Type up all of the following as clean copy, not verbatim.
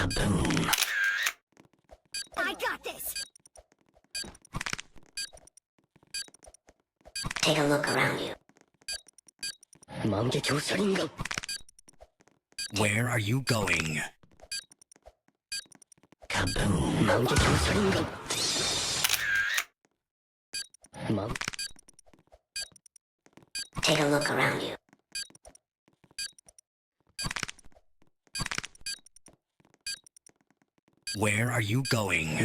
Kaboom! I got this! Take a look around you. Where are you going? Kaboom! Take a look around you. Where are you going?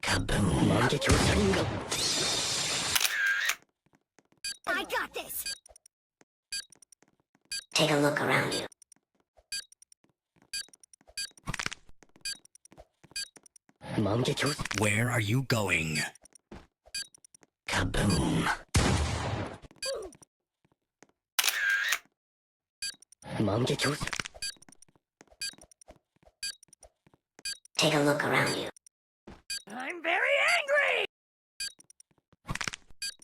Kaboom! I got this! Take a look around you. Where are you going? Kaboom! Take a look around you. I'm very angry!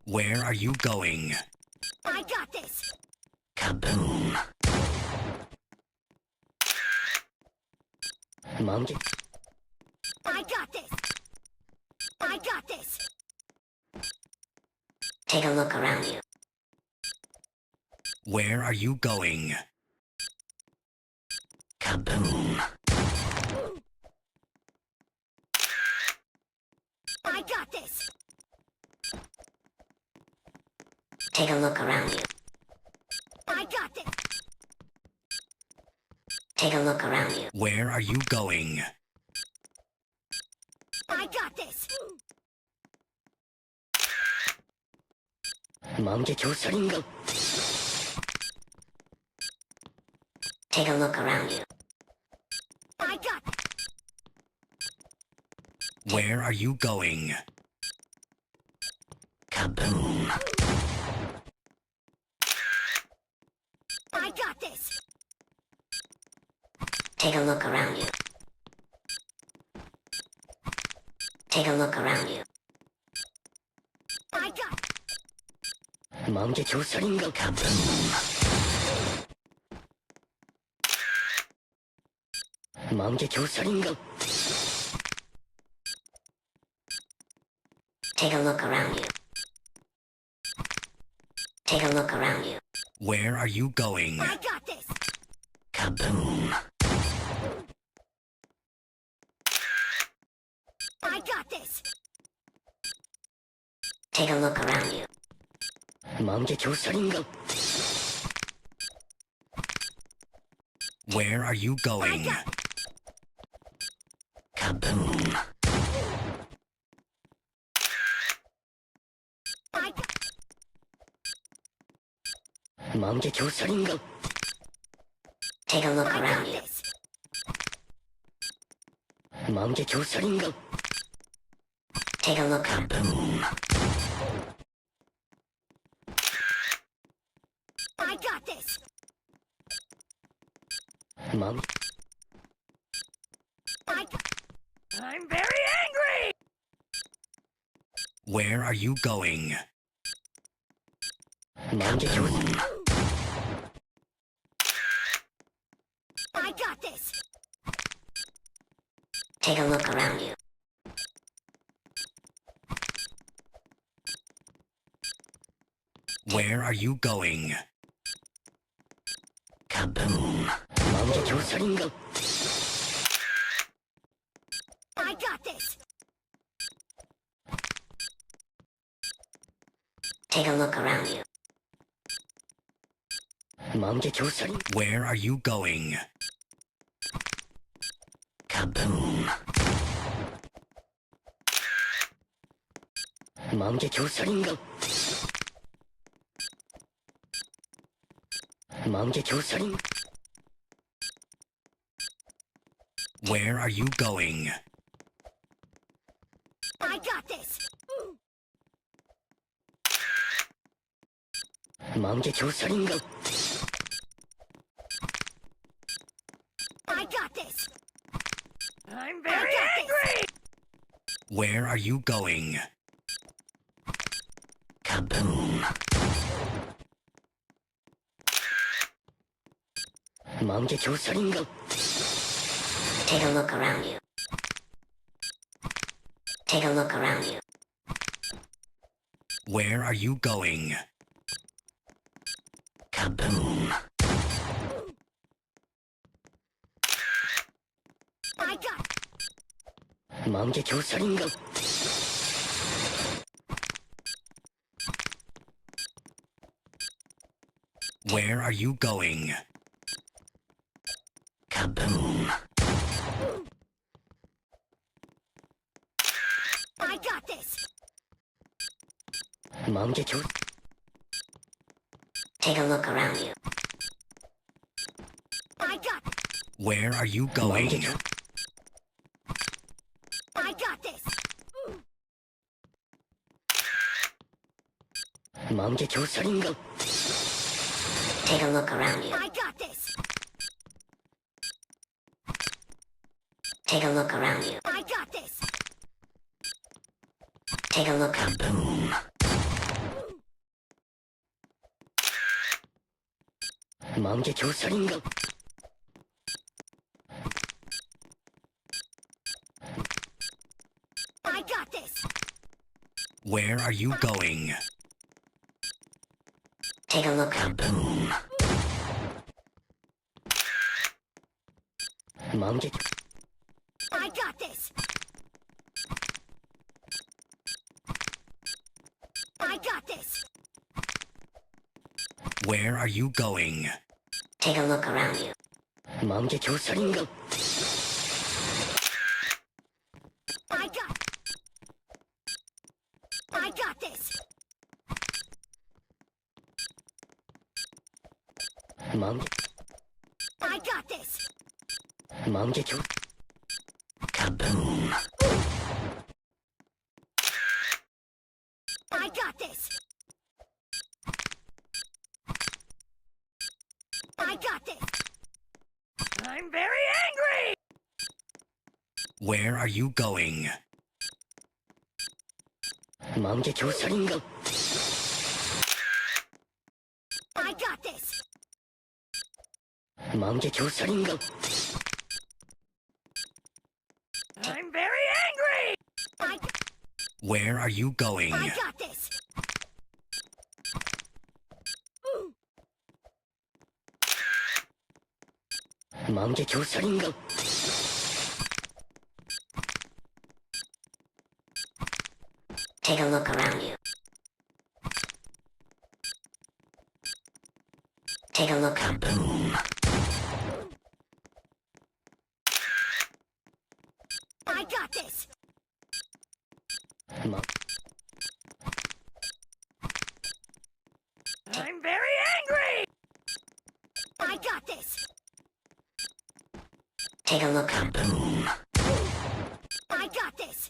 Where are you going? I got this! Kaboom! I got this! I got this! Take a look around you. Where are you going? Kaboom! I got this! Take a look around you. I got this! Take a look around you. Where are you going? I got this! Take a look around you. I got this! Where are you going? Kaboom! I got this! Take a look around you. Take a look around you. I got Kaboom! Take a look around you. Take a look around you. Where are you going? I got this! Kaboom! I got this! Take a look around you. Where are you going? Kaboom! I got Take a look I around got you. this! Take a look. Kaboom! I got this! I'm very angry! Where are you going? Kaboom! I got this! Take a look around you. Where are you going? Kaboom! I got this! Take a look around you. Where are you going? Kaboom! Where are you going? I got this! I got this! I'm very angry! Where are you going? Kaboom! Take a look around you. Take a look around you. Where are you going? Kaboom! I got. 만개교살인가? Where are you going? Kaboom! I got this. 만개교. Take a look around you. I got. Where are you going? I got this. 만개교살인가? Take a look around you. I got this. Take a look around you. I got this. Take a look. Kaboom! 만개교살인가? I got this. Where are you going? Take a look. Kaboom! 만개. I got this. I got this. Where are you going? Take a look around you. 만개교살인가? I got. I got this. 만개. I got this. 만개교. Kaboom! I got this. I got this. I'm very angry. Where are you going? 만개교살인가? I got this. 만개교살인가? I'm very angry. Where are you going? I got this. 만개교살인가? Take a look around you. Take a look. Kaboom! I got this. I'm very angry. I got this. Take a look. Kaboom! I got this.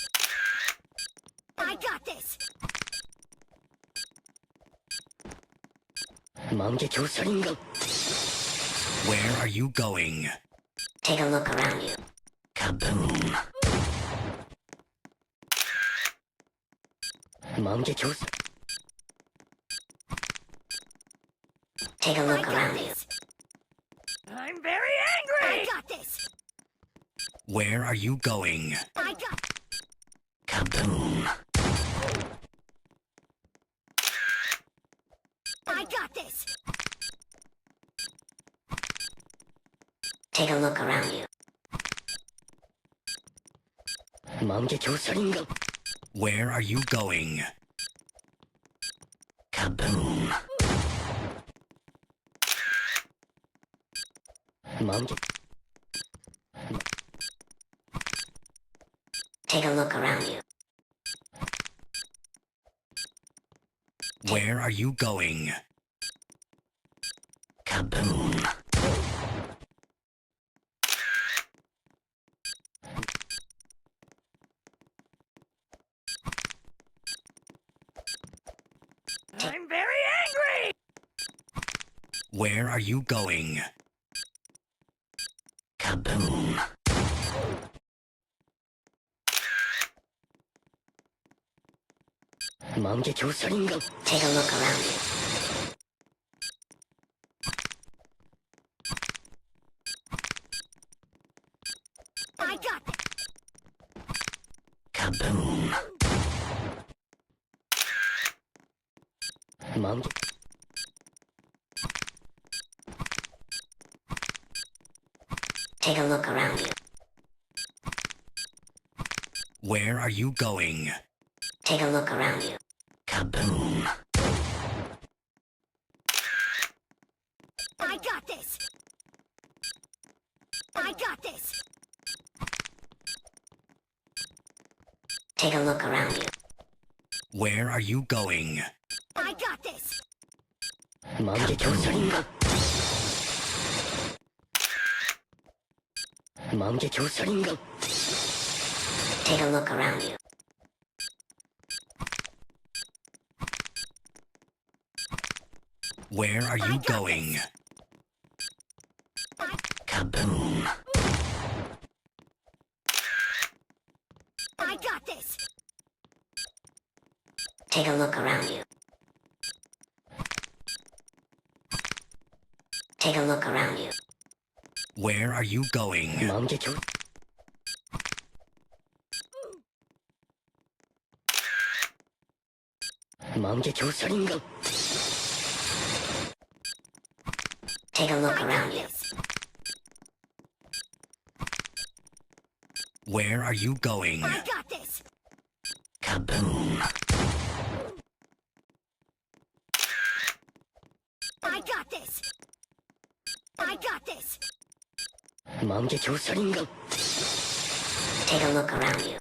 I got this. 만개교살인가? Where are you going? Take a look around you. Kaboom! 만개교살. Take a I look got around you. this. I'm very angry. I got this. Where are you going? I got. Kaboom! I got this. Take a look around you. 만개교살인가? Where are you going? Kaboom! 만개. Take a look around you. Where are you going? Kaboom! I'm very angry. Where are you going? Kaboom! 만개교살인가? Take a look around you. Kaboom! Monkey. Take a look around you. Where are you going? Take a look around you. Kaboom! I got this! I got this! Take a look around you. Where are you going? I got this! Monkey Kaboom! Monkey Kaboom! Take a look around you. Where are you going? Kaboom! I got this! Take a look around you. Take a look around you. Where are you going? Monkey Kaboom! Monkey Kaboom! Take a look around you. Where are you going? I got this! Kaboom! I got this! I got this! Monkey Kaboom! Take a look around you.